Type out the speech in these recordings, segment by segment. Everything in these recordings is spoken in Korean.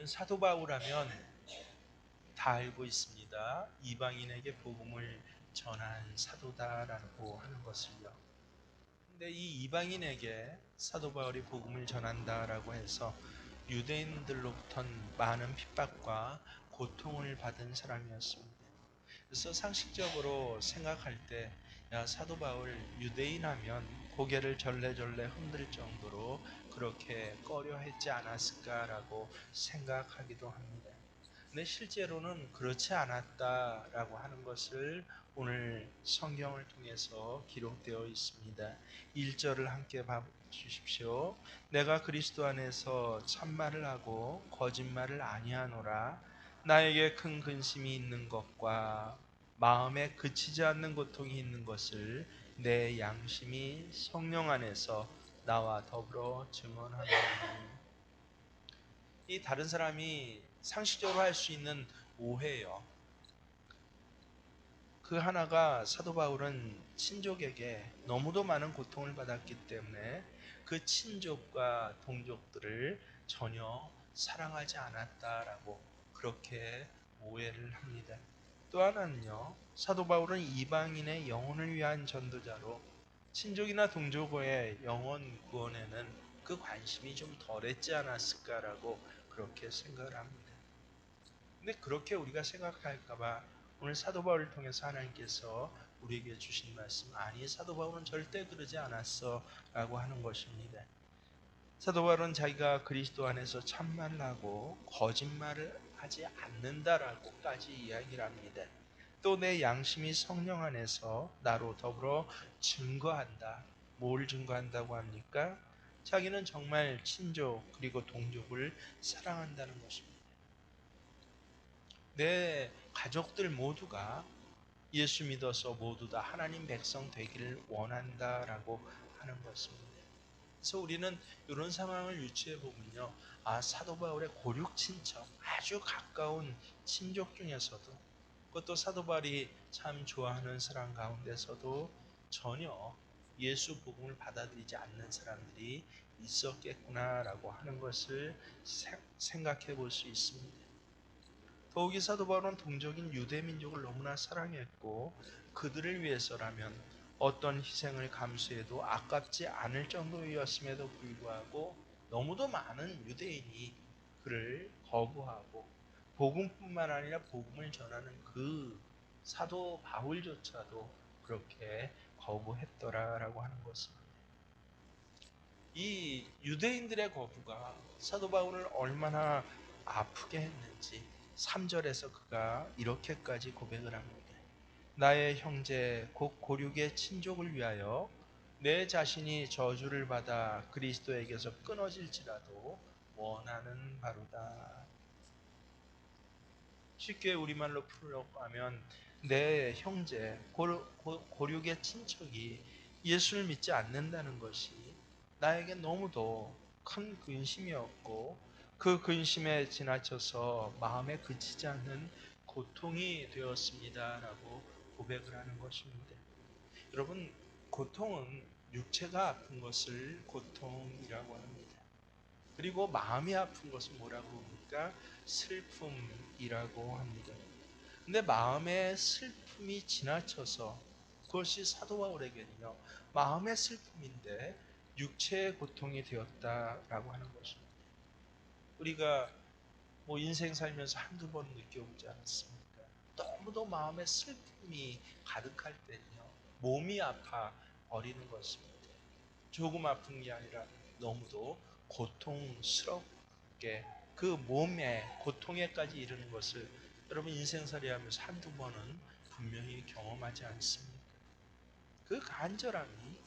우리는 사도 바울하면 다 알고 있습니다. 이방인에게 복음을 전한 사도다라고 하는 것을요. 근데 이 이방인에게 사도 바울이 복음을 전한다라고 해서 유대인들로부터는 많은 핍박과 고통을 받은 사람이었습니다. 그래서 상식적으로 생각할 때, 야, 사도 바울 유대인 하면 고개를 절레절레 흔들 정도로 그렇게 꺼려 했지 않았을까라고 생각하기도 합니다. 근데 실제로는 그렇지 않았다라고 하는 것을 오늘 성경을 통해서 기록되어 있습니다. 1절을 함께 봐 주십시오. 내가 그리스도 안에서 참말을 하고 거짓말을 아니하노라. 나에게 큰 근심이 있는 것과 마음에 그치지 않는 고통이 있는 것을 내 양심이 성령 안에서 나와 더불어 증언하노니. 이 다른 사람이 상식적으로 할 수 있는 오해요. 그 하나가 사도 바울은 친족에게 너무도 많은 고통을 받았기 때문에 그 친족과 동족들을 전혀 사랑하지 않았다라고 그렇게 오해를 합니다. 또 하나는요, 사도 바울은 이방인의 영혼을 위한 전도자로 친족이나 동족의 영혼 구원에는 그 관심이 좀 덜했지 않았을까라고 그렇게 생각을 합니다. 근데 그렇게 우리가 생각할까봐 오늘 사도 바울을 통해서 하나님께서 우리에게 주신 말씀, 아니 사도 바울은 절대 그러지 않았어 라고 하는 것입니다. 사도 바울은 자기가 그리스도 안에서 참말을 하고 거짓말을 하지 않는다라고까지 이야기를 합니다. 또 내 양심이 성령 안에서 나로 더불어 증거한다. 뭘 증거한다고 합니까? 자기는 정말 친족 그리고 동족을 사랑한다는 것입니다. 내 가족들 모두가 예수 믿어서 모두 다 하나님 백성 되기를 원한다라고 하는 것입니다. 그래서 우리는 이런 상황을 유추해 보면요, 아, 사도 바울의 고륙 친척, 아주 가까운 친족 중에서도, 그것도 사도 바울이 참 좋아하는 사람 가운데서도 전혀 예수 복음을 받아들이지 않는 사람들이 있었겠구나라고 하는 것을 생각해 볼 수 있습니다. 더욱이 사도 바울은 동족인 유대 민족을 너무나 사랑했고 그들을 위해서라면 어떤 희생을 감수해도 아깝지 않을 정도였음에도 불구하고 너무도 많은 유대인이 그를 거부하고 복음뿐만 아니라 복음을 전하는 그 사도 바울조차도 그렇게 거부했더라라고 하는 것입니다. 이 유대인들의 거부가 사도 바울을 얼마나 아프게 했는지 3절에서 그가 이렇게까지 고백을 합니다. 나의 형제 곧 고륙의 친족을 위하여 내 자신이 저주를 받아 그리스도에게서 끊어질지라도 원하는 바로다. 쉽게 우리말로 풀려고 하면 내 형제 고륙의 친척이 예수를 믿지 않는다는 것이 나에게 너무도 큰 근심이었고 그 근심에 지나쳐서 마음에 그치지 않는 고통이 되었습니다라고 고백을 하는 것입니다. 여러분, 고통은 육체가 아픈 것을 고통이라고 합니다. 그리고 마음이 아픈 것은 뭐라고 합니까? 슬픔이라고 합니다. 근데 마음의 슬픔이 지나쳐서 그것이 사도 바울에게는요, 마음의 슬픔인데 육체의 고통이 되었다라고 하는 것입니다. 우리가 뭐 인생 살면서 한두 번 느껴보지 않았습니까? 너무도 마음에 슬픔이 가득할 때는요, 몸이 아파 버리는 것입니다. 조금 아픈 게 아니라 너무도 고통스럽게 그 몸의 고통에까지 이르는 것을 여러분 인생살이 하면서 한두 번은 분명히 경험하지 않습니까? 그 간절함이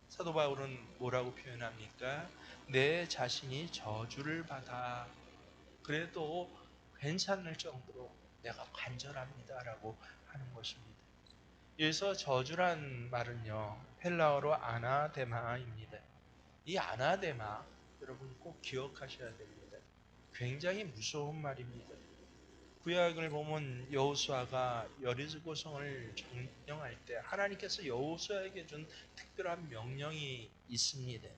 사도 바울은 뭐라고 표현합니까? 내 자신이 저주를 받아 그래도 괜찮을 정도로 내가 간절합니다라고 하는 것입니다. 여기서 저주란 말은요, 헬라어로 아나데마입니다. 이 아나데마 여러분 꼭 기억하셔야 됩니다. 굉장히 무서운 말입니다. 구약을 보면 여호수아가 여리고성을 점령할 때 하나님께서 여호수아에게 준 특별한 명령이 있습니다.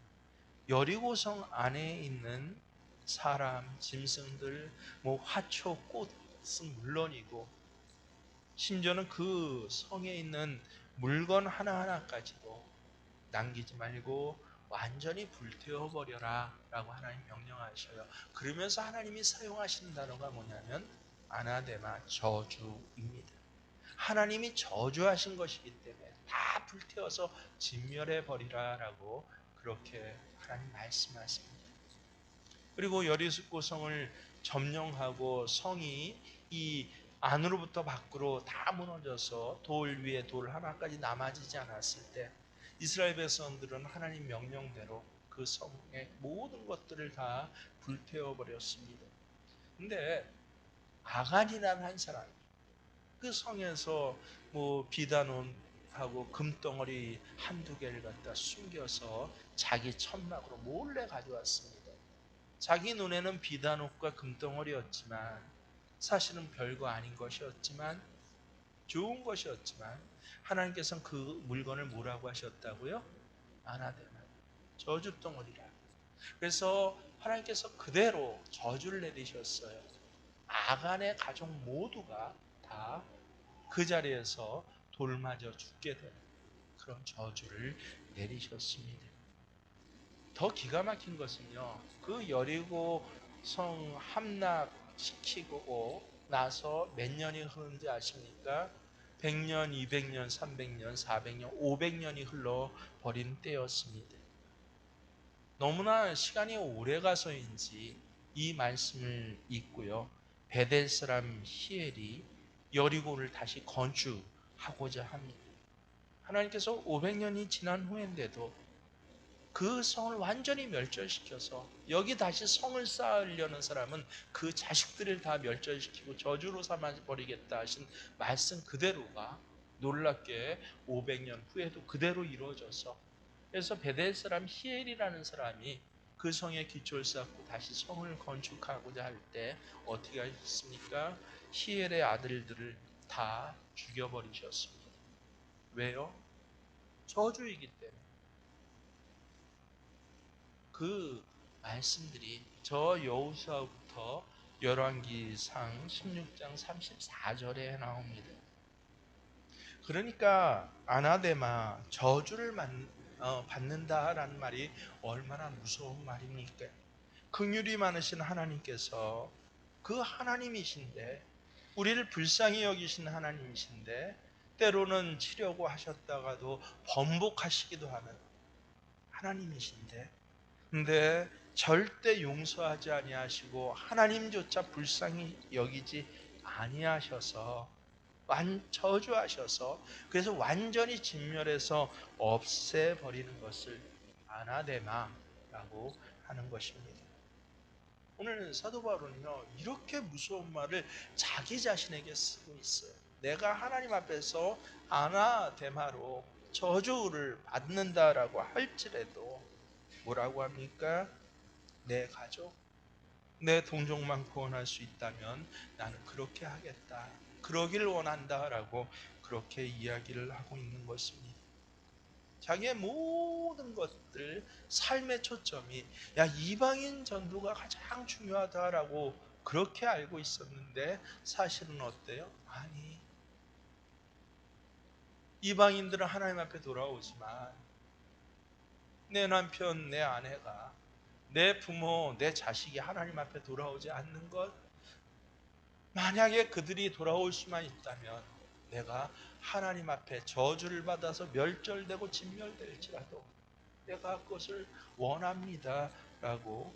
여리고성 안에 있는 사람, 짐승들, 뭐 화초, 꽃은 물론이고 심지어는 그 성에 있는 물건 하나하나까지도 남기지 말고 완전히 불태워버려라 라고 하나님 명령하셔요. 그러면서 하나님이 사용하시는 단어가 뭐냐면 아나데마, 저주입니다. 하나님이 저주하신 것이기 때문에 다 불태워서 진멸해 버리라 라고 그렇게 하나님 말씀하십니다. 그리고 여리고 성을 점령하고 성이 이 안으로부터 밖으로 다 무너져서 돌 위에 돌 하나까지 남아지지 않았을 때 이스라엘 백성들은 하나님 명령대로 그 성의 모든 것들을 다 불태워 버렸습니다. 근데 아간이라는 한 사람이 그 성에서 뭐 비단원하고 금덩어리 한두 개를 갖다 숨겨서 자기 천막으로 몰래 가져왔습니다. 자기 눈에는 비단옷과 금덩어리였지만 사실은 별거 아닌 것이었지만 좋은 것이었지만 하나님께서는 그 물건을 뭐라고 하셨다고요? 아나데마, 저주덩어리라. 그래서 하나님께서 그대로 저주를 내리셨어요. 아간의 가족 모두가 다 그 자리에서 돌 맞아 죽게 되는 그런 저주를 내리셨습니다. 더 기가 막힌 것은요, 그 여리고 성 함락시키고 나서 몇 년이 흐른지 아십니까? 100년, 200년, 300년, 400년, 500년이 흘러버린 때였습니다. 너무나 시간이 오래 가서인지 이 말씀을 읽고요, 베델 사람 히엘이 여리고를 다시 건축하고자 합니다. 하나님께서 500년이 지난 후인데도 그 성을 완전히 멸절시켜서 여기 다시 성을 쌓으려는 사람은 그 자식들을 다 멸절시키고 저주로 삼아버리겠다 하신 말씀 그대로가 놀랍게 500년 후에도 그대로 이루어져서, 그래서 베델 사람 히엘이라는 사람이 그 성에 기초를 쌓고 다시 성을 건축하고자 할 때 어떻게 하셨습니까? 히엘의 아들들을 다 죽여버리셨습니다. 왜요? 저주이기 때문에. 그 말씀들이 저 여호수아부터 열왕기상 16장 34절에 나옵니다. 그러니까 아나데마, 저주를 받는다라는 말이 얼마나 무서운 말입니까? 긍휼이 많으신 하나님께서 그 하나님이신데, 우리를 불쌍히 여기신 하나님이신데 때로는 치려고 하셨다가도 번복하시기도 하는 하나님이신데, 근데 절대 용서하지 아니하시고 하나님조차 불쌍히 여기지 아니하셔서 저주하셔서 그래서 완전히 진멸해서 없애버리는 것을 아나데마라고 하는 것입니다. 오늘 사도 바울은요, 이렇게 무서운 말을 자기 자신에게 쓰고 있어요. 내가 하나님 앞에서 아나데마로 저주를 받는다라고 할지라도 뭐라고 합니까? 내 가족, 내 동족만 구원할 수 있다면 나는 그렇게 하겠다, 그러기를 원한다라고 그렇게 이야기를 하고 있는 것입니다. 자기의 모든 것들, 삶의 초점이 이방인 전도가 가장 중요하다라고 그렇게 알고 있었는데 사실은 어때요? 아니, 이방인들은 하나님 앞에 돌아오지만 내 남편, 내 아내가, 내 부모, 내 자식이 하나님 앞에 돌아오지 않는 것, 만약에 그들이 돌아올 수만 있다면 내가 하나님 앞에 저주를 받아서 멸절되고 진멸될지라도 내가 그것을 원합니다 라고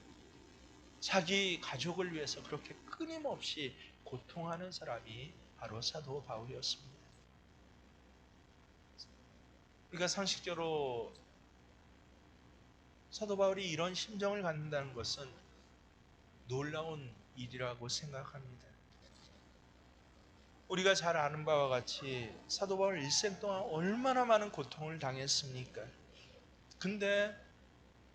자기 가족을 위해서 그렇게 끊임없이 고통하는 사람이 바로 사도 바울이었습니다. 그러니까 상식적으로 사도 바울이 이런 심정을 갖는다는 것은 놀라운 일이라고 생각합니다. 우리가 잘 아는 바와 같이 사도 바울 일생 동안 얼마나 많은 고통을 당했습니까? 근데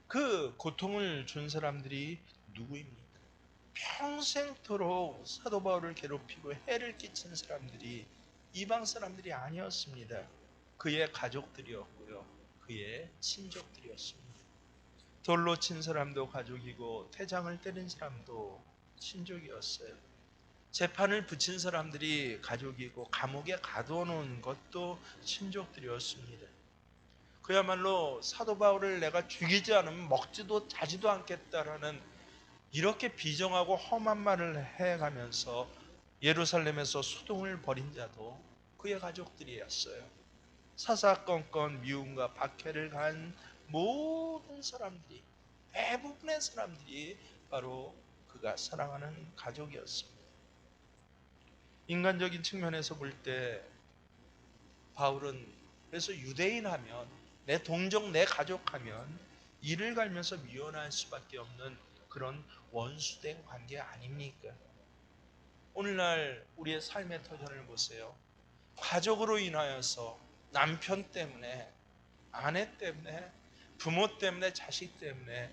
그 고통을 준 사람들이 누구입니까? 평생토록 사도 바울을 괴롭히고 해를 끼친 사람들이 이방 사람들이 아니었습니다. 그의 가족들이었고요, 그의 친족들이었습니다. 돌로 친 사람도 가족이고 태장을 때린 사람도 친족이었어요. 재판을 붙인 사람들이 가족이고 감옥에 가둬놓은 것도 친족들이었습니다. 그야말로 사도 바울을 내가 죽이지 않으면 먹지도 자지도 않겠다라는 이렇게 비정하고 험한 말을 해가면서 예루살렘에서 소동을 벌인 자도 그의 가족들이었어요. 사사건건 미움과 박해를 간 모든 사람들이, 대부분의 사람들이 바로 그가 사랑하는 가족이었습니다. 인간적인 측면에서 볼 때 바울은 그래서 유대인 하면, 내 동족 내 가족 하면 이를 갈면서 미워할 수밖에 없는 그런 원수된 관계 아닙니까? 오늘날 우리의 삶의 터전을 보세요. 가족으로 인하여서 남편 때문에, 아내 때문에, 부모 때문에, 자식 때문에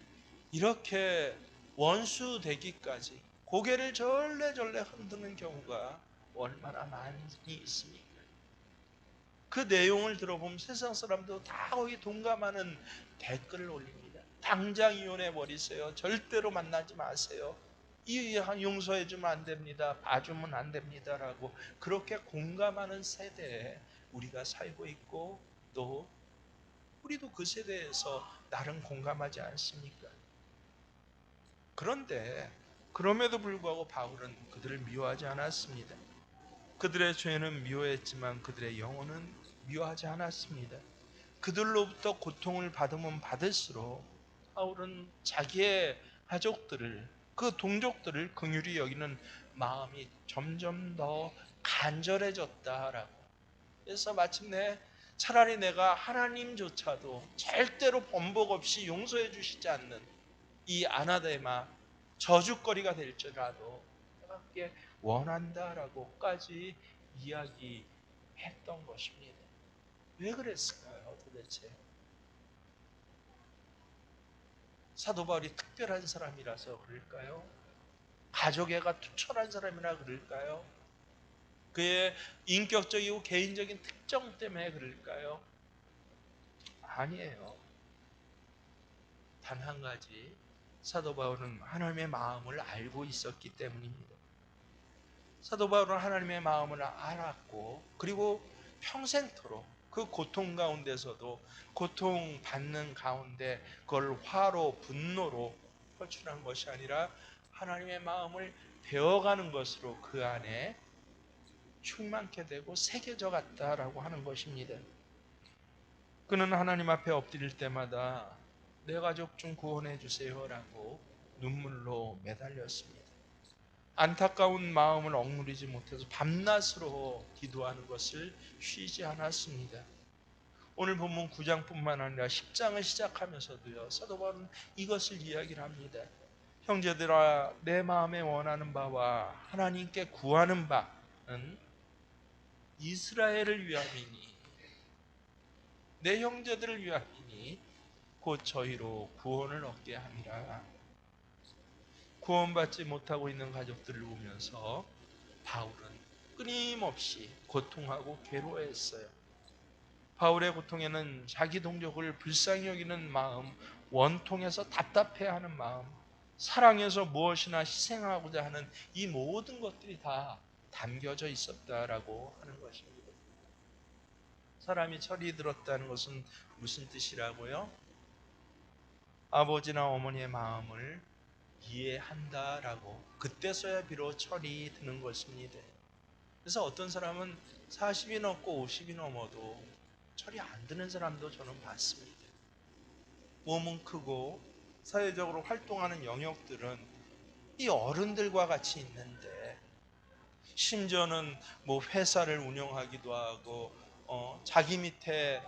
이렇게 원수 되기까지 고개를 절레절레 흔드는 경우가 얼마나 많이 있습니까? 그 내용을 들어보면 세상 사람도 다 거기 동감하는 댓글을 올립니다. 당장 이혼해 버리세요. 절대로 만나지 마세요. 이 용서해주면 안 됩니다. 봐주면 안 됩니다라고 그렇게 공감하는 세대에 우리가 살고 있고, 또 우리도 그 세대에서 나름 공감하지 않습니까? 그런데 그럼에도 불구하고 바울은 그들을 미워하지 않았습니다. 그들의 죄는 미워했지만 그들의 영혼은 미워하지 않았습니다. 그들로부터 고통을 받으면 받을수록 바울은 자기의 가족들을, 그 동족들을 긍휼히 여기는 마음이 점점 더 간절해졌다라고. 그래서 마침내 차라리 내가 하나님조차도 절대로 번복 없이 용서해 주시지 않는 이 아나데마 저주거리가 될지라도 함께 원한다라고까지 이야기했던 것입니다. 왜 그랬을까요, 도대체? 사도 바울이 특별한 사람이라서 그럴까요? 가족애가 투철한 사람이라 그럴까요? 그의 인격적이고 개인적인 특정 때문에 그럴까요? 아니에요. 단 한 가지, 사도 바울은 하나님의 마음을 알고 있었기 때문입니다. 사도 바울은 하나님의 마음을 알았고, 그리고 평생토록 그 고통 가운데서도 고통받는 가운데 그걸 화로, 분노로 표출한 것이 아니라 하나님의 마음을 배워가는 것으로 그 안에 충만케 되고 새겨져 갔다라고 하는 것입니다. 그는 하나님 앞에 엎드릴 때마다 내 가족 좀 구원해 주세요라고 눈물로 매달렸습니다. 안타까운 마음을 억누르지 못해서 밤낮으로 기도하는 것을 쉬지 않았습니다. 오늘 본문 9장뿐만 아니라 10장을 시작하면서도요, 사도 바울은 이것을 이야기를 합니다. 형제들아, 내 마음에 원하는 바와 하나님께 구하는 바는 이스라엘을 위함이니, 내 형제들을 위함이니 곧 저희로 구원을 얻게 함이라. 구원받지 못하고 있는 가족들을 보면서 바울은 끊임없이 고통하고 괴로워했어요. 바울의 고통에는 자기 동족을 불쌍히 여기는 마음, 원통해서 답답해하는 마음, 사랑해서 무엇이나 희생하고자 하는 이 모든 것들이 다 담겨져 있었다라고 하는 것입니다. 사람이 철이 들었다는 것은 무슨 뜻이라고요? 아버지나 어머니의 마음을 이해한다라고, 그때서야 비로소 철이 드는 것입니다. 그래서 어떤 사람은 40이 넘고 50이 넘어도 철이 안 드는 사람도 저는 봤습니다. 몸은 크고 사회적으로 활동하는 영역들은 이 어른들과 같이 있는데, 심지어는 뭐 회사를 운영하기도 하고 자기 밑에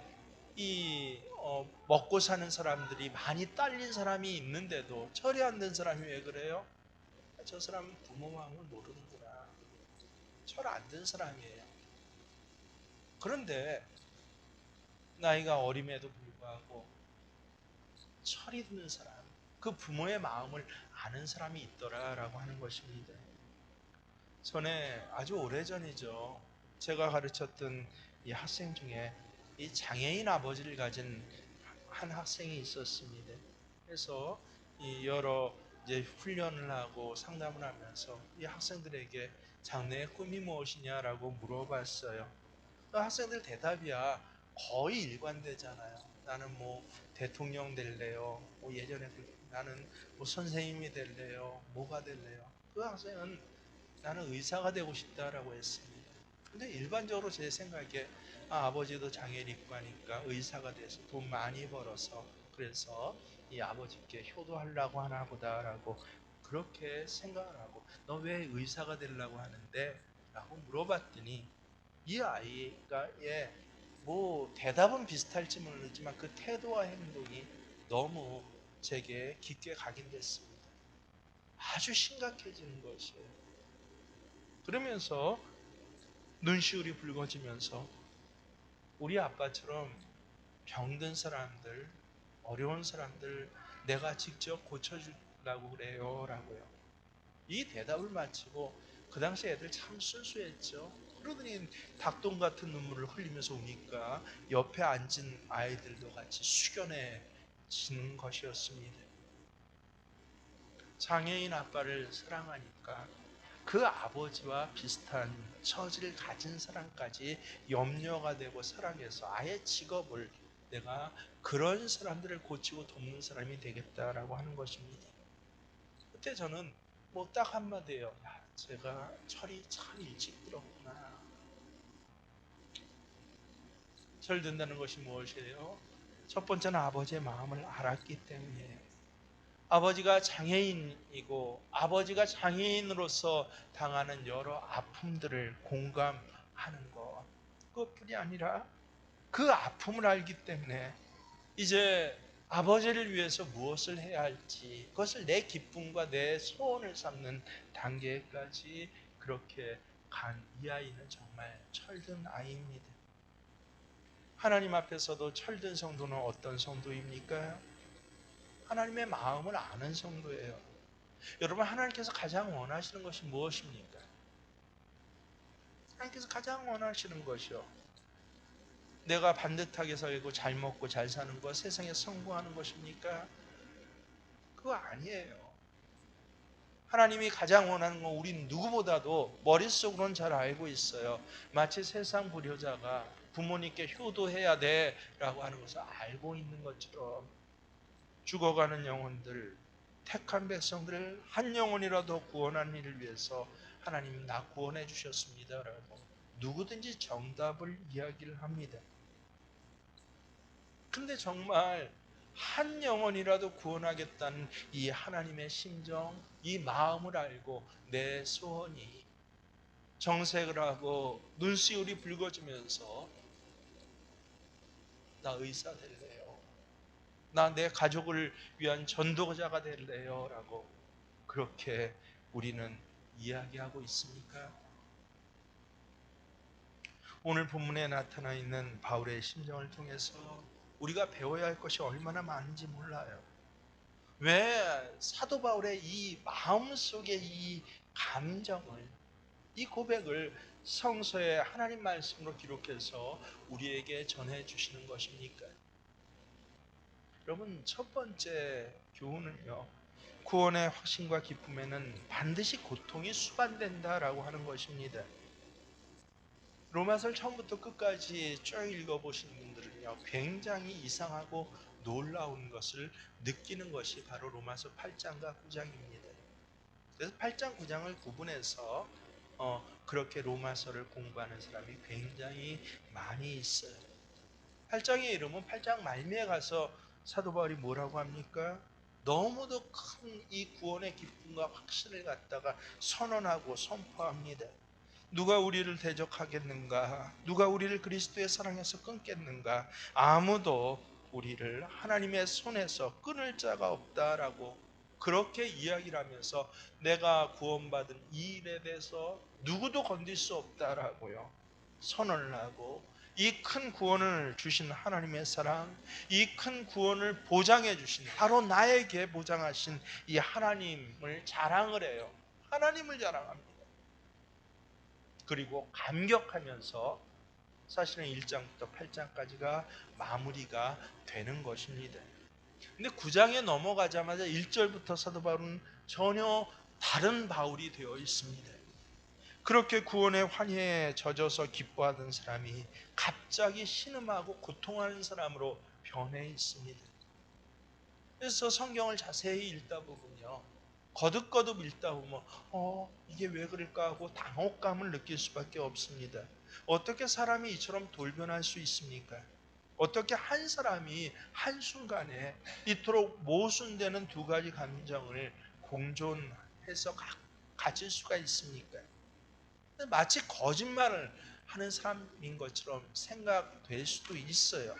먹고 사는 사람들이 많이 딸린 사람이 있는데도 철이 안 든 사람이 왜 그래요? 저 사람은 부모 마음을 모르는구나. 철 안 든 사람이에요. 그런데 나이가 어림에도 불구하고 철이 드는 사람, 그 부모의 마음을 아는 사람이 있더라라고 하는 것입니다. 전에 아주 오래전이죠. 제가 가르쳤던 이 학생 중에 이 장애인 아버지를 가진 한 학생이 있었습니다. 그래서 이 여러 이제 훈련을 하고 상담을 하면서 이 학생들에게 장래의 꿈이 무엇이냐라고 물어봤어요. 그 학생들 대답이야 거의 일관되잖아요. 나는 뭐 대통령 될래요. 뭐 예전에 나는 뭐 선생님이 될래요. 뭐가 될래요. 그 학생은 나는 의사가 되고 싶다라고 했습니다. 근데 일반적으로 제 생각에 아버지도 장애인과니까 의사가 돼서 돈 많이 벌어서 그래서 이 아버지께 효도하려고 하나 보다라고 그렇게 생각을 하고 너 왜 의사가 되려고 하는데? 라고 물어봤더니 이 아이가 뭐 대답은 비슷할지 모르지만 그 태도와 행동이 너무 제게 깊게 각인됐습니다. 아주 심각해지는 것이에요. 그러면서 눈시울이 붉어지면서 우리 아빠처럼 병든 사람들, 어려운 사람들 내가 직접 고쳐주려고 그래요 라고요. 이 대답을 마치고 그 당시 애들 참 순수했죠. 그러더니 닭똥 같은 눈물을 흘리면서 우니까 옆에 앉은 아이들도 같이 숙연해지는 것이었습니다. 장애인 아빠를 사랑하니까 그 아버지와 비슷한 처지를 가진 사람까지 염려가 되고 사랑해서 아예 직업을 내가 그런 사람들을 고치고 돕는 사람이 되겠다라고 하는 것입니다. 그때 저는 뭐 딱 한마디예요. 야, 제가 철이 참 일찍 들었구나. 철 든다는 것이 무엇이에요? 첫 번째는 아버지의 마음을 알았기 때문이에요. 아버지가 장애인이고 아버지가 장애인으로서 당하는 여러 아픔들을 공감하는 것. 그것뿐이 아니라 그 아픔을 알기 때문에 이제 아버지를 위해서 무엇을 해야 할지 그것을 내 기쁨과 내 소원을 삼는 단계까지 그렇게 간 이 아이는 정말 철든 아이입니다. 하나님 앞에서도 철든 성도는 어떤 성도입니까? 하나님의 마음을 아는 성도예요. 여러분 하나님께서 가장 원하시는 것이 무엇입니까? 하나님께서 가장 원하시는 것이요. 내가 반듯하게 살고 잘 먹고 잘 사는 것, 세상에 성공하는 것입니까? 그거 아니에요. 하나님이 가장 원하는 건 우린 누구보다도 머릿속으로는 잘 알고 있어요. 마치 세상 불효자가 부모님께 효도해야 돼 라고 하는 것을 알고 있는 것처럼 죽어가는 영혼들, 택한 백성들을 한 영혼이라도 구원하는 일을 위해서 하나님이 나 구원해 주셨습니다 라고 누구든지 정답을 이야기를 합니다. 근데 정말 한 영혼이라도 구원하겠다는 이 하나님의 심정, 이 마음을 알고 내 소원이 정색을 하고 눈시울이 붉어지면서 나 의사 될래요. 나 내 가족을 위한 전도자가 될래요. 라고 그렇게 우리는 이야기하고 있습니까? 오늘 본문에 나타나 있는 바울의 심정을 통해서 우리가 배워야 할 것이 얼마나 많은지 몰라요. 왜 사도 바울의 이 마음속의 이 감정을, 이 고백을 성서의 하나님 말씀으로 기록해서 우리에게 전해 주시는 것입니까? 여러분, 첫 번째 교훈은요, 구원의 확신과 기쁨에는 반드시 고통이 수반된다라고 하는 것입니다. 로마서를 처음부터 끝까지 쭉 읽어보신 분들은요, 굉장히 이상하고 놀라운 것을 느끼는 것이 바로 로마서 8장과 9장입니다. 그래서 8장, 9장을 구분해서 그렇게 로마서를 공부하는 사람이 굉장히 많이 있어요. 8장의 이름은 8장 말미에 가서 사도 바울이 뭐라고 합니까? 너무도 큰 이 구원의 기쁨과 확신을 갖다가 선언하고 선포합니다. 누가 우리를 대적하겠는가? 누가 우리를 그리스도의 사랑에서 끊겠는가? 아무도 우리를 하나님의 손에서 끊을 자가 없다라고 그렇게 이야기를 하면서 내가 구원받은 이 일에 대해서 누구도 건들 수 없다라고요. 선언을 하고 이 큰 구원을 주신 하나님의 사랑, 이 큰 구원을 보장해 주신 바로 나에게 보장하신 이 하나님을 자랑을 해요. 하나님을 자랑합니다. 그리고 감격하면서 사실은 1장부터 8장까지가 마무리가 되는 것입니다. 근데 9장에 넘어가자마자 1절부터 사도 바울은 전혀 다른 바울이 되어 있습니다. 그렇게 구원의 환희에 젖어서 기뻐하던 사람이 갑자기 신음하고 고통하는 사람으로 변해 있습니다. 그래서 성경을 자세히 읽다 보면요, 거듭거듭 읽다 보면 이게 왜 그럴까 하고 당혹감을 느낄 수밖에 없습니다. 어떻게 사람이 이처럼 돌변할 수 있습니까? 어떻게 한 사람이 한순간에 이토록 모순되는 두 가지 감정을 공존해서 가질 수가 있습니까? 마치 거짓말을 하는 사람인 것처럼 생각될 수도 있어요.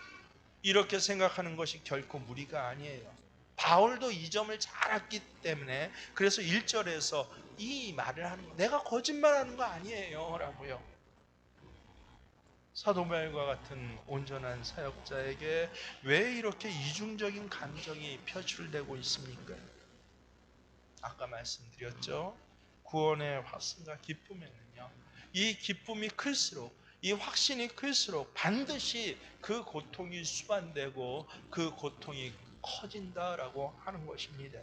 이렇게 생각하는 것이 결코 무리가 아니에요. 바울도 이 점을 잘 알기 때문에 그래서 1절에서 이 말을 하는 거, 내가 거짓말하는 거 아니에요 라고요. 사도 바울과 같은 온전한 사역자에게 왜 이렇게 이중적인 감정이 표출되고 있습니까? 아까 말씀드렸죠. 구원의 확신과 기쁨에는요, 이 기쁨이 클수록, 이 확신이 클수록 반드시 그 고통이 수반되고 그 고통이 커진다라고 하는 것입니다.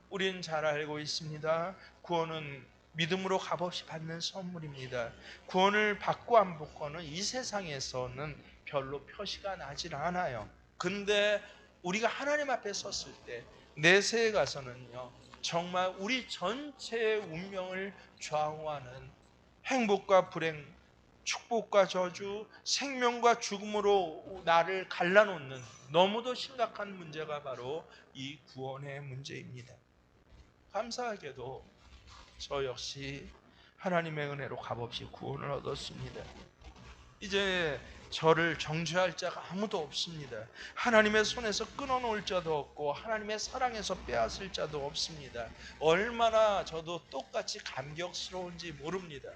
우리는 잘 알고 있습니다. 구원은 믿음으로 값없이 받는 선물입니다. 구원을 받고 안 받고는 이 세상에서는 별로 표시가 나질 않아요. 근데 우리가 하나님 앞에 섰을 때 내세에 가서는요, 정말 우리 전체의 운명을 좌우하는 행복과 불행, 축복과 저주, 생명과 죽음으로 나를 갈라놓는 너무도 심각한 문제가 바로 이 구원의 문제입니다. 감사하게도 저 역시 하나님의 은혜로 값없이 구원을 얻었습니다. 이제 저를 정죄할 자가 아무도 없습니다. 하나님의 손에서 끊어놓을 자도 없고 하나님의 사랑에서 빼앗을 자도 없습니다. 얼마나 저도 똑같이 감격스러운지 모릅니다.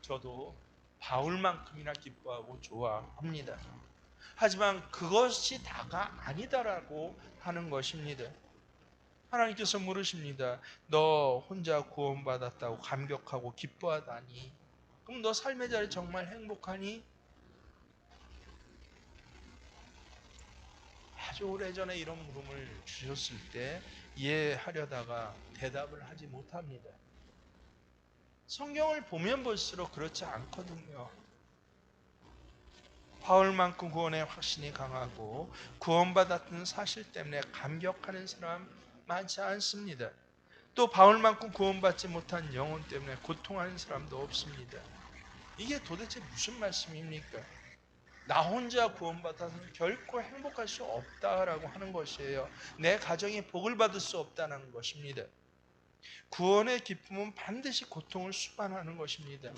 저도 바울만큼이나 기뻐하고 좋아합니다. 하지만 그것이 다가 아니다라고 하는 것입니다. 하나님께서 물으십니다. 너 혼자 구원받았다고 감격하고 기뻐하다니? 그럼 너 삶의 자리 정말 행복하니? 아주 오래전에 이런 물음을 주셨을 때 이해하려다가 대답을 하지 못합니다. 성경을 보면 볼수록 그렇지 않거든요. 바울만큼 구원의 확신이 강하고 구원받았던 사실 때문에 감격하는 사람 많지 않습니다. 또 바울만큼 구원받지 못한 영혼 때문에 고통하는 사람도 없습니다. 이게 도대체 무슨 말씀입니까? 나 혼자 구원받아서는 결코 행복할 수 없다라고 하는 것이에요. 내 가정이 복을 받을 수 없다는 것입니다. 구원의 기쁨은 반드시 고통을 수반하는 것입니다.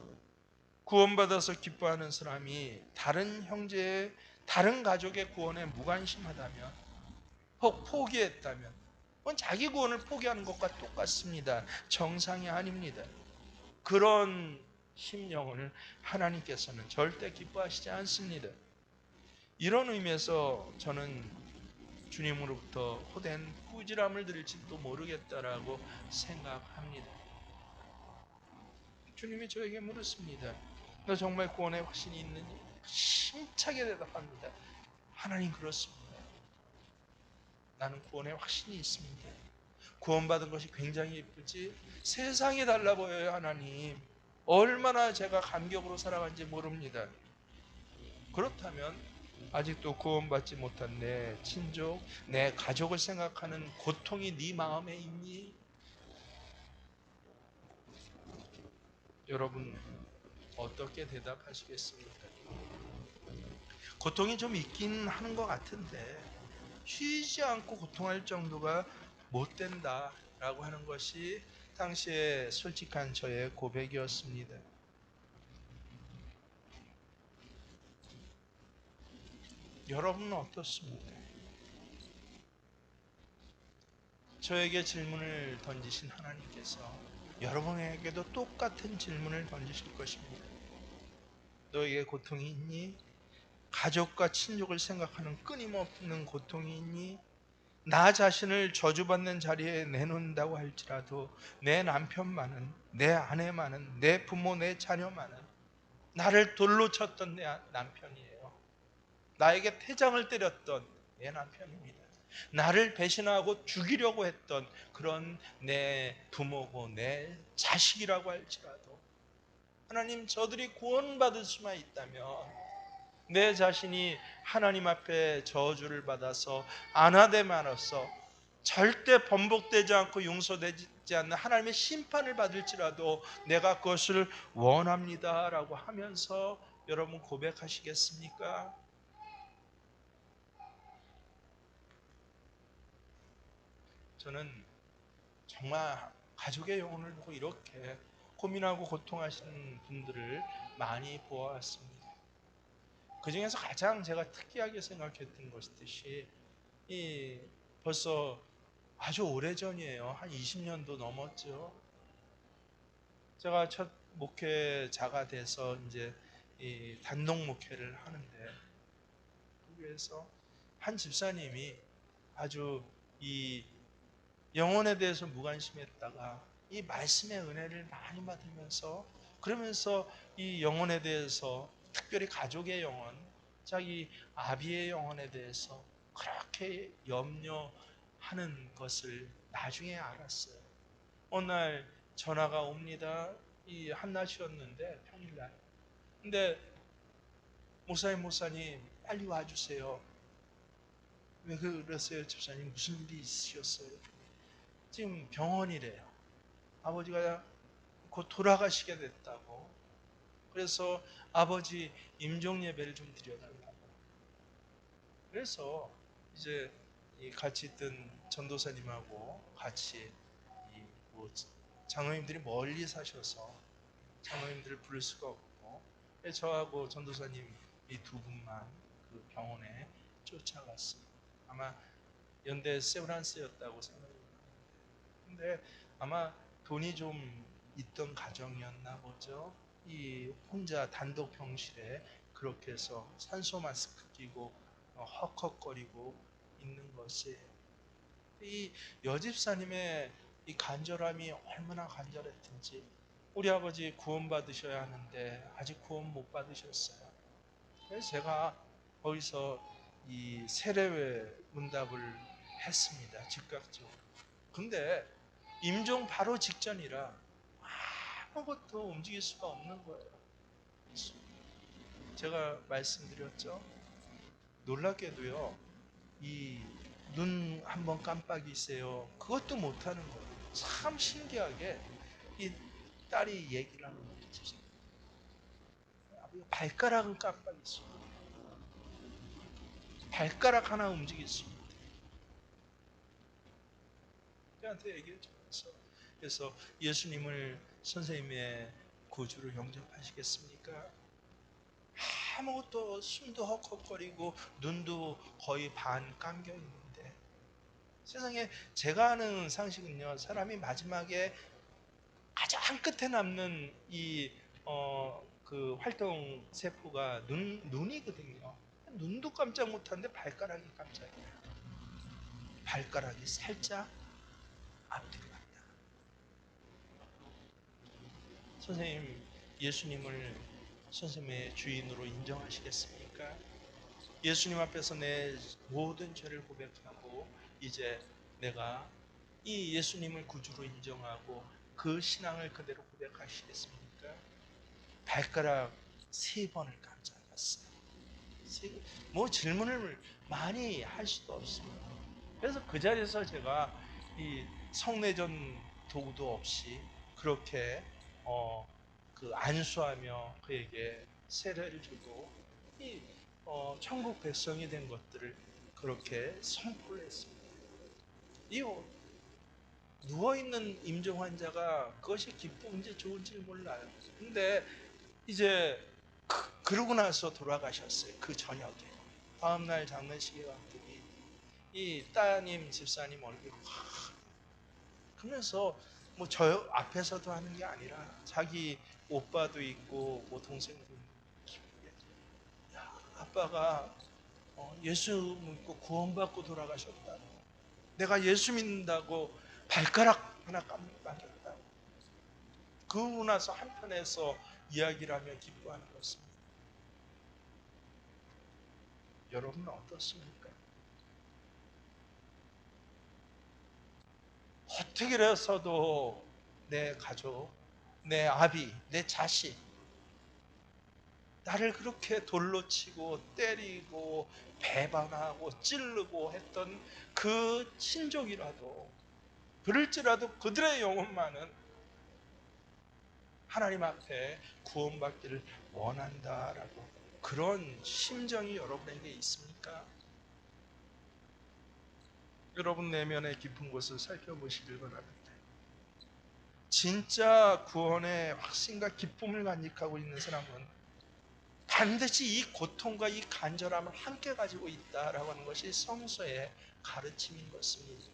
구원받아서 기뻐하는 사람이 다른 형제의, 다른 가족의 구원에 무관심하다면, 혹 포기했다면, 그건 자기 구원을 포기하는 것과 똑같습니다. 정상이 아닙니다. 그런 심령을 하나님께서는 절대 기뻐하시지 않습니다. 이런 의미에서 저는 주님으로부터 호된 꾸지람을 들을지도 모르겠다라고 생각합니다. 주님이 저에게 물었습니다. 너 정말 구원의 확신이 있느니? 힘차게 대답합니다. 하나님, 그렇습니다. 나는 구원의 확신이 있습니다. 구원받은 것이 굉장히 예쁘지? 세상이 달라 보여요. 하나님, 얼마나 제가 감격으로 살아간지 모릅니다. 그렇다면 아직도 구원받지 못한 내 친족, 내 가족을 생각하는 고통이 네 마음에 있니? 여러분 어떻게 대답하시겠습니까? 고통이 좀 있긴 하는 것 같은데 쉬지 않고 고통할 정도가 못 된다라고 하는 것이 당시에 솔직한 저의 고백이었습니다. 여러분은 어떻습니까? 저에게 질문을 던지신 하나님께서 여러분에게도 똑같은 질문을 던지실 것입니다. 너에게 고통이 있니? 가족과 친족을 생각하는 끊임없는 고통이 있니? 나 자신을 저주받는 자리에 내놓는다고 할지라도 내 남편만은, 내 아내만은, 내 부모, 내 자녀만은 나를 돌로 쳤던 내 남편이에요. 나에게 태장을 때렸던, 내 남편입니다. 나를 배신하고 죽이려고 했던 그런 내 부모고 내 자식이라고 할지라도 하나님, 저들이 구원받을 수만 있다면 내 자신이 하나님 앞에 저주를 받아서 아나데마로서 절대 번복되지 않고 용서되지 않는 하나님의 심판을 받을지라도 내가 그것을 원합니다라고 하면서 여러분 고백하시겠습니까? 저는 정말 가족의 영혼을 보고 이렇게 고민하고 고통하시는 분들을 많이 보아왔습니다. 그 중에서 가장 제가 특이하게 생각했던 것이듯이 이 벌써 아주 오래전이에요. 한 20년도 넘었죠. 제가 첫 목회자가 돼서 이제 이 단독 목회를 하는데 거기에서 한 집사님이 아주 이 영혼에 대해서 무관심했다가 이 말씀의 은혜를 많이 받으면서 그러면서 이 영혼에 대해서 특별히 가족의 영혼, 자기 아비의 영혼에 대해서 그렇게 염려하는 것을 나중에 알았어요. 어느 날 전화가 옵니다. 이 한낮이었는데 평일날. 근데 목사님 빨리 와주세요. 왜 그러세요? 집사님 무슨 일이 있으셨어요? 지금 병원이래요. 아버지가 곧 돌아가시게 됐다고. 그래서 아버지 임종 예배를 좀 드려달라고. 그래서 이제 같이 있던 전도사님하고 같이 뭐 장로님들이 멀리 사셔서 장로님들을 부를 수가 없고 저하고 전도사님 이 두 분만 그 병원에 쫓아갔어요. 아마 연대 세브란스였다고 생각합니다. 근데 아마 돈이 좀 있던 가정이었나 보죠. 이 혼자 단독 병실에 그렇게 해서 산소 마스크 끼고 헉헉거리고 있는 것이 이 여집사님의 이 간절함이 얼마나 간절했든지 우리 아버지 구원 받으셔야 하는데 아직 구원 못 받으셨어요. 그래서 제가 거기서 이 세례회 문답을 했습니다. 즉각적으로. 근데 임종 바로 직전이라 아무것도 움직일 수가 없는 거예요. 제가 말씀드렸죠. 놀랍게도요. 이 눈 한번 깜빡이세요. 그것도 못하는 거예요. 참 신기하게 이 딸이 얘기를 하는 거죠. 발가락은 깜빡이죠. 발가락 하나 움직일 수 있어요. 저한테 얘기했죠. 그래서 예수님을 선생님의 구주로 영접하시겠습니까? 아무것도 숨도 헉헉거리고 눈도 거의 반 감겨 있는데 세상에 제가 아는 상식은요, 사람이 마지막에 가장 끝에 남는 그 활동 세포가 눈이거든요. 눈도 깜짝 못하는데 발가락이 깜짝이야. 발가락이 살짝 앞뒤로 간다. 선생님, 예수님을 선생님의 주인으로 인정하시겠습니까? 예수님 앞에서 내 모든 죄를 고백하고 이제 내가 이 예수님을 구주로 인정하고 그 신앙을 그대로 고백하시겠습니까? 발가락 3번을 깜짝했어요. 뭐 질문을 많이 할 수도 없습니다. 그래서 그 자리에서 제가 이 성내전 도구도 없이 그렇게 그 안수하며 그에게 세례를 주고 이 천국 백성이 된 것들을 그렇게 선포를 했습니다. 이 누워있는 임종 환자가 그것이 기쁜지 좋은지 몰라요. 근데 이제 그러고 나서 돌아가셨어요. 그 저녁에. 다음날 장례식에 갔더니 이 따님 집사님 얼굴이 확 그러면서 뭐 저 앞에서도 하는 게 아니라 자기 오빠도 있고 뭐 동생도 있고 야, 아빠가 예수 믿고 구원받고 돌아가셨다. 내가 예수 믿는다고 발가락 하나 깜빡였다고. 그러고 나서 한편에서 이야기를 하며 기뻐하는 것입니다. 여러분은 어떻습니까? 어떻게 해서도 내 가족, 내 아비, 내 자식, 나를 그렇게 돌로 치고 때리고 배반하고 찌르고 했던 그 친족이라도, 그럴지라도 그들의 영혼만은 하나님 앞에 구원받기를 원한다라고, 그런 심정이 여러분에게 있습니까? 여러분 내면의 깊은 곳을 살펴보시길 바랍니다. 진짜 구원의 확신과 기쁨을 간직하고 있는 사람은 반드시 이 고통과 이 간절함을 함께 가지고 있다라고 하는 것이 성서의 가르침인 것입니다.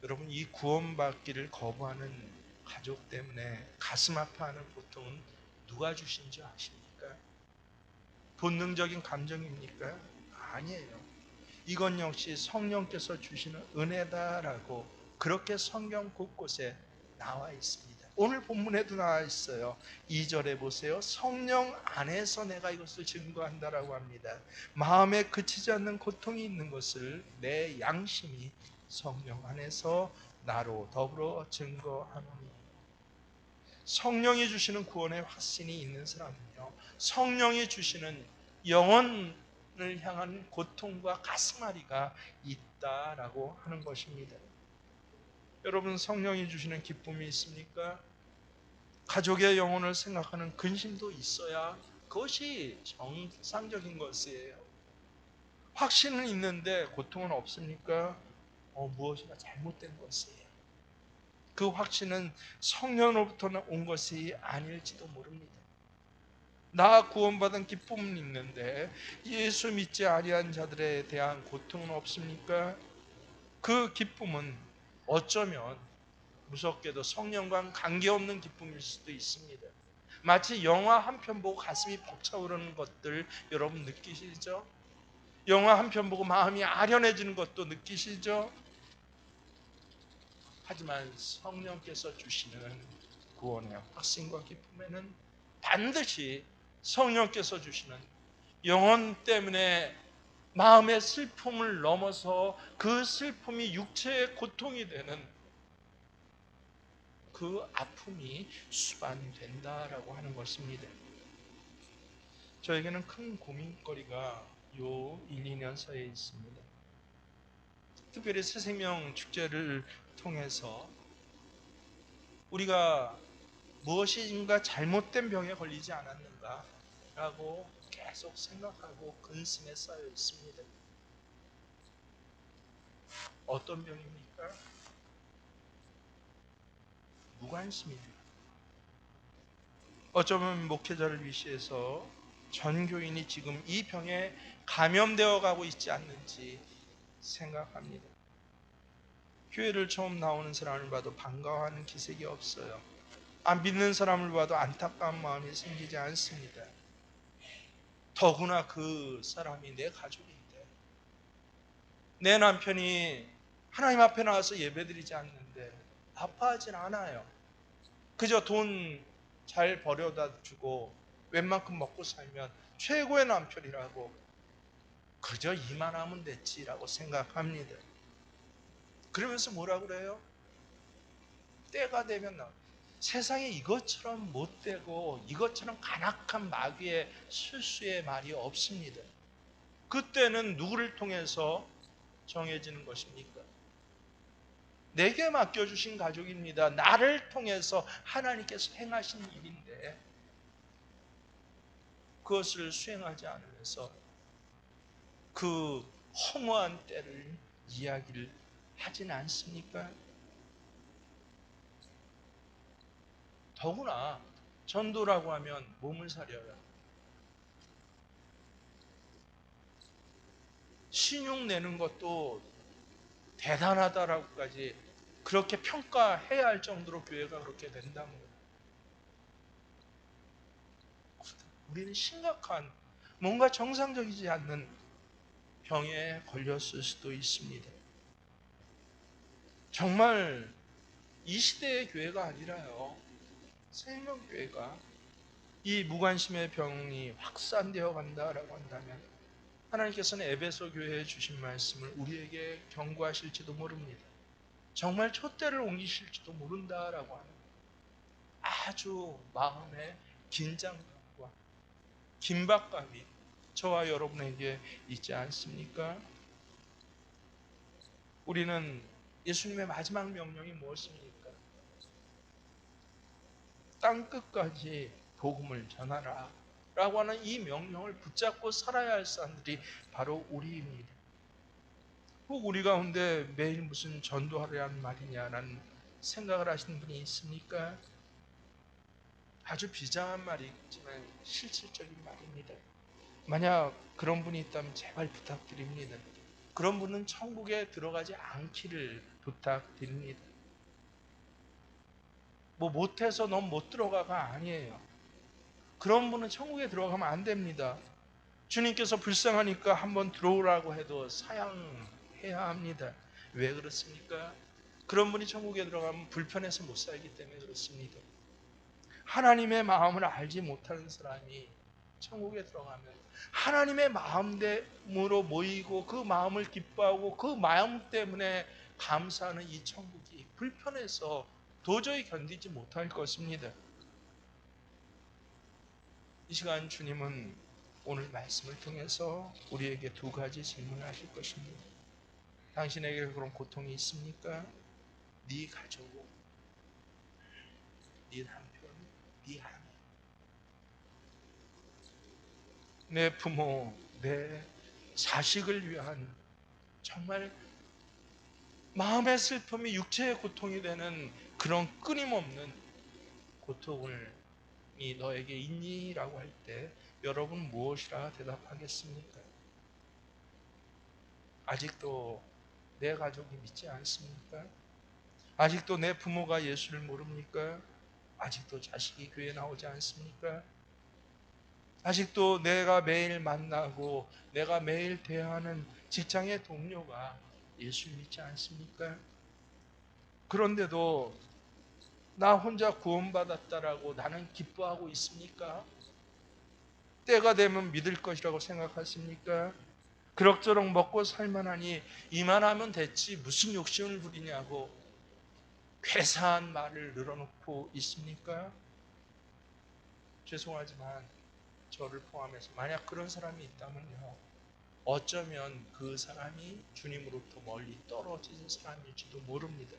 여러분, 이 구원받기를 거부하는 가족 때문에 가슴 아파하는 고통은 누가 주신 줄 아십니까? 본능적인 감정입니까? 아니에요. 이건 역시 성령께서 주시는 은혜다라고 그렇게 성경 곳곳에 나와 있습니다. 오늘 본문에도 나와 있어요. 2절에 보세요. 성령 안에서 내가 이것을 증거한다라고 합니다. 마음에 그치지 않는 고통이 있는 것을 내 양심이 성령 안에서 나로 더불어 증거하노니. 성령이 주시는 구원의 확신이 있는 사람은요, 성령이 주시는 영혼을 향한 고통과 가슴앓이가 있다라고 하는 것입니다. 여러분, 성령이 주시는 기쁨이 있습니까? 가족의 영혼을 생각하는 근심도 있어야 그것이 정상적인 것이에요. 확신은 있는데 고통은 없습니까? 무엇이가 잘못된 것이에요. 그 확신은 성령으로부터 온 것이 아닐지도 모릅니다. 나 구원받은 기쁨은 있는데 예수 믿지 아니한 자들에 대한 고통은 없습니까? 그 기쁨은 어쩌면 무섭게도 성령과 관계없는 기쁨일 수도 있습니다. 마치 영화 한 편 보고 가슴이 벅차오르는 것들 여러분 느끼시죠? 영화 한 편 보고 마음이 아련해지는 것도 느끼시죠? 하지만 성령께서 주시는 구원의 확신과 기쁨에는 반드시 성령께서 주시는 영혼 때문에 마음의 슬픔을 넘어서 그 슬픔이 육체의 고통이 되는 그 아픔이 수반된다라고 하는 것입니다. 저에게는 큰 고민거리가 요 1, 2년 사이에 있습니다. 특별히 새생명 축제를 통해서 우리가 무엇인가 잘못된 병에 걸리지 않았는가 라고 계속 생각하고 근심에 쌓여 있습니다. 어떤 병입니까? 무관심입니다. 어쩌면 목회자를 위시해서 전 교인이 지금 이 병에 감염되어 가고 있지 않는지 생각합니다. 교회를 처음 나오는 사람을 봐도 반가워하는 기색이 없어요. 안 믿는 사람을 봐도 안타까운 마음이 생기지 않습니다. 더구나 그 사람이 내 가족인데, 내 남편이 하나님 앞에 나와서 예배드리지 않는데 아파하진 않아요. 그저 돈 잘 벌여다 주고 웬만큼 먹고 살면 최고의 남편이라고, 그저 이만하면 됐지라고 생각합니다. 그러면서 뭐라 그래요? 때가 되면 세상에 이것처럼 못되고 이것처럼 간악한 마귀의 실수의 말이 없습니다. 그때는 누구를 통해서 정해지는 것입니까? 내게 맡겨주신 가족입니다. 나를 통해서 하나님께서 행하신 일인데 그것을 수행하지 않으면서 그 허무한 때를 이야기를 하진 않습니까? 더구나 전도라고 하면 몸을 사려요. 신용 내는 것도 대단하다라고까지 그렇게 평가해야 할 정도로 교회가 그렇게 된다는 거예요. 우리는 심각한, 뭔가 정상적이지 않는 병에 걸렸을 수도 있습니다. 정말 이 시대의 교회가 아니라요, 생명교회가 이 무관심의 병이 확산되어 간다라고 한다면 하나님께서는 에베소 교회에 주신 말씀을 우리에게 경고하실지도 모릅니다. 정말 촛대를 옮기실지도 모른다라고 하는 아주 마음의 긴장감과 긴박감이 저와 여러분에게 있지 않습니까? 우리는 예수님의 마지막 명령이 무엇입니까? 땅끝까지 복음을 전하라 라고 하는 이 명령을 붙잡고 살아야 할 사람들이 바로 우리입니다. 꼭 우리 가운데 매일 무슨 전도하려는 말이냐라는 생각을 하시는 분이 있습니까? 아주 비장한 말이지만 실질적인 말입니다. 만약 그런 분이 있다면 제발 부탁드립니다. 그런 분은 천국에 들어가지 않기를 부탁드립니다. 뭐 못해서 넌 못 들어가가 아니에요. 그런 분은 천국에 들어가면 안 됩니다. 주님께서 불쌍하니까 한번 들어오라고 해도 사양해야 합니다. 왜 그렇습니까? 그런 분이 천국에 들어가면 불편해서 못 살기 때문에 그렇습니다. 하나님의 마음을 알지 못하는 사람이 천국에 들어가면 하나님의 마음으로 모이고 그 마음을 기뻐하고 그 마음 때문에 감사하는 이 천국이 불편해서 도저히 견디지 못할 것입니다. 이 시간 주님은 오늘 말씀을 통해서 우리에게 두 가지 질문을 하실 것입니다. 당신에게 그런 고통이 있습니까? 네 가족, 네 남편, 네 아내, 내 부모, 내 자식을 위한 정말 마음의 슬픔이 육체의 고통이 되는 그런 끊임없는 고통이 너에게 있니? 라고 할 때 여러분 무엇이라 대답하겠습니까? 아직도 내 가족이 믿지 않습니까? 아직도 내 부모가 예수를 모릅니까? 아직도 자식이 교회에 나오지 않습니까? 아직도 내가 매일 만나고 내가 매일 대하는 직장의 동료가 예수를 믿지 않습니까? 그런데도 나 혼자 구원받았다라고 나는 기뻐하고 있습니까? 때가 되면 믿을 것이라고 생각하십니까? 그럭저럭 먹고 살만하니 이만하면 됐지 무슨 욕심을 부리냐고 괴사한 말을 늘어놓고 있습니까? 죄송하지만 저를 포함해서 만약 그런 사람이 있다면요, 어쩌면 그 사람이 주님으로부터 멀리 떨어진 사람일지도 모릅니다.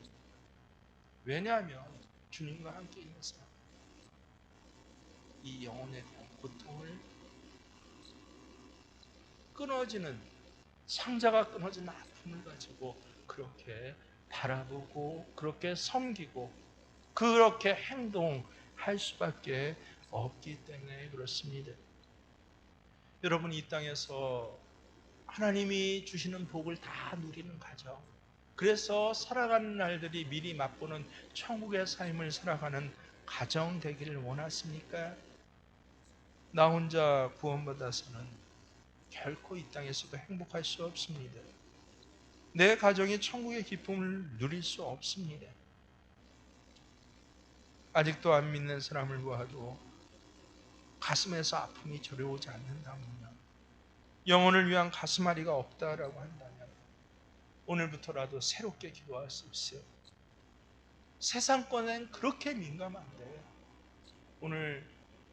왜냐하면 주님과 함께 있는 사람, 이 영혼에 대한 고통을 끊어지는 상자가 끊어진 아픔을 가지고 그렇게 바라보고 그렇게 섬기고 그렇게 행동할 수밖에 없기 때문에 그렇습니다. 여러분, 이 땅에서 하나님이 주시는 복을 다 누리는 가정, 그래서 살아가는 날들이 미리 맛보는 천국의 삶을 살아가는 가정 되기를 원하십니까? 나 혼자 구원받아서는 결코 이 땅에서도 행복할 수 없습니다. 내 가정이 천국의 기쁨을 누릴 수 없습니다. 아직도 안 믿는 사람을 보아도 가슴에서 아픔이 저려오지 않는다면, 영혼을 위한 가슴앓이가 없다라고 한다면 오늘부터라도 새롭게 기도하십시오. 세상권엔 그렇게 민감한데 오늘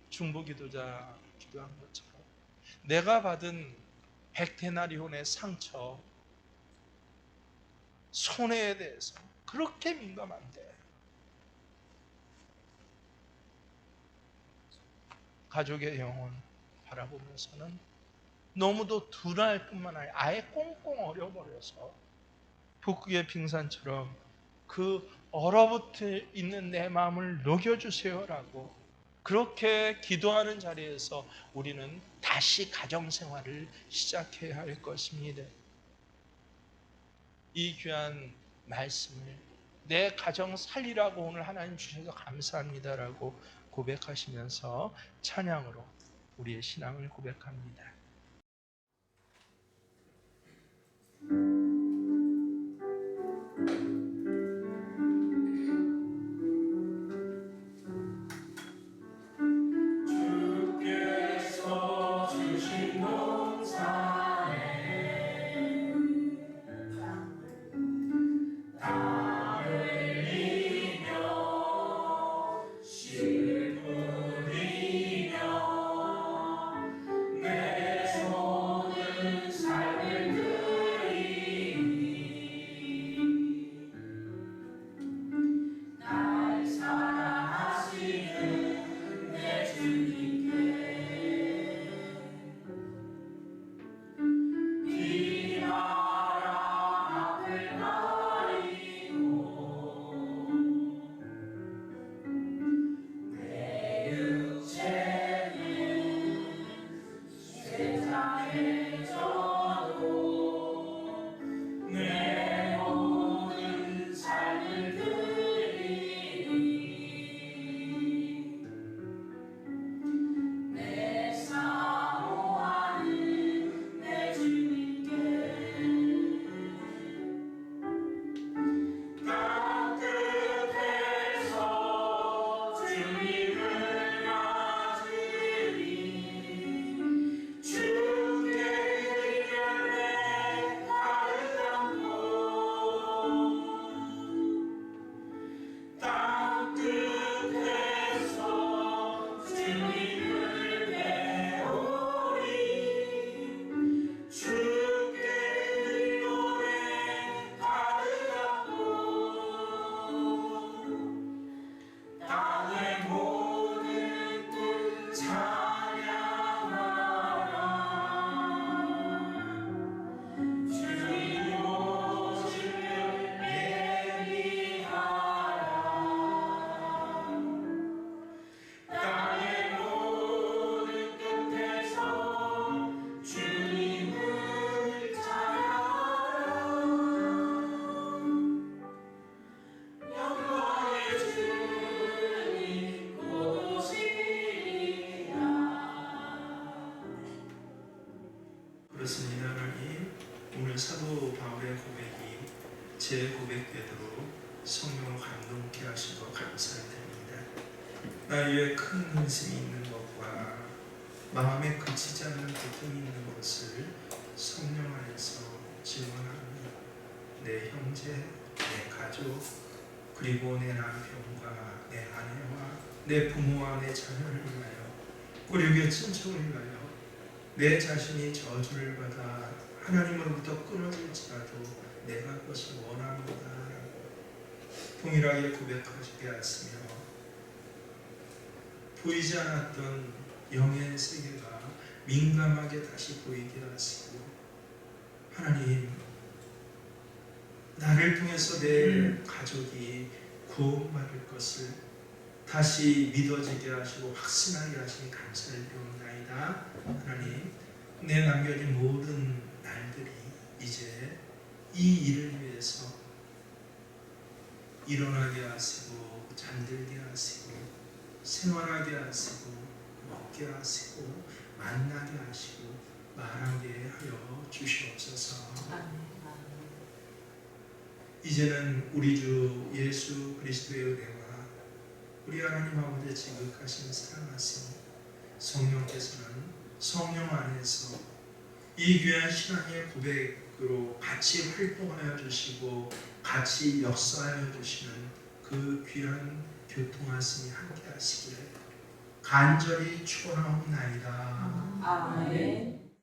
중보기도자 기도한 것처럼 내가 받은 백데나리온의 상처, 손해에 대해서 그렇게 민감한데 가족의 영혼 바라보면서는 너무도 둔할 뿐만 아니라 아예 꽁꽁 얼어버려서 북극의 빙산처럼 그 얼어붙어 있는 내 마음을 녹여주세요라고 그렇게 기도하는 자리에서 우리는 다시 가정생활을 시작해야 할 것입니다. 이 귀한 말씀을 내 가정 살리라고 오늘 하나님 주셔서 감사합니다라고 고백하시면서 찬양으로 우리의 신앙을 고백합니다. 주께서 주신 농사 그렇습니다. 하나님, 오늘 사도 바울의 고백이 제 고백되도록 성령으로 감동케 하시고 감사를 드립니다. 나의 큰 근심이 있는 것과 마음에 그치지 않는 고통이 있는 것을 성령 안에서 증언합니다. 내 형제, 내 가족, 그리고 내 남편과 내 아내와 내 부모와 내 자녀를 위하여, 그리고 친척을 위하여 내 자신이 저주를 받아 하나님으로부터 끊어질지라도 내가 그것을 원합니다 라고 동일하게 고백하시게 하시며, 보이지 않았던 영의 세계가 민감하게 다시 보이게 하시고, 하나님, 나를 통해서 내 가족이 구원받을 것을 다시 믿어지게 하시고 확신하게 하시니 감사를 드리옵나이다. 하나님, 내 남겨진 모든 날들이 이제 이 일을 위해서 일어나게 하시고 잠들게 하시고 생활하게 하시고 먹게 하시고 만나게 하시고 말하게 하여 주시옵소서. 이제는 우리 주 예수 그리스도의 은혜와 우리 하나님 아버지의 지극하신 사랑하심, 성령께서는 성령 안에서 이 귀한 신앙의 고백으로 같이 활동하여 주시고 같이 역사하여 주시는 그 귀한 교통하심이 함께 하시기를 간절히 축원하옵나이다. 아멘.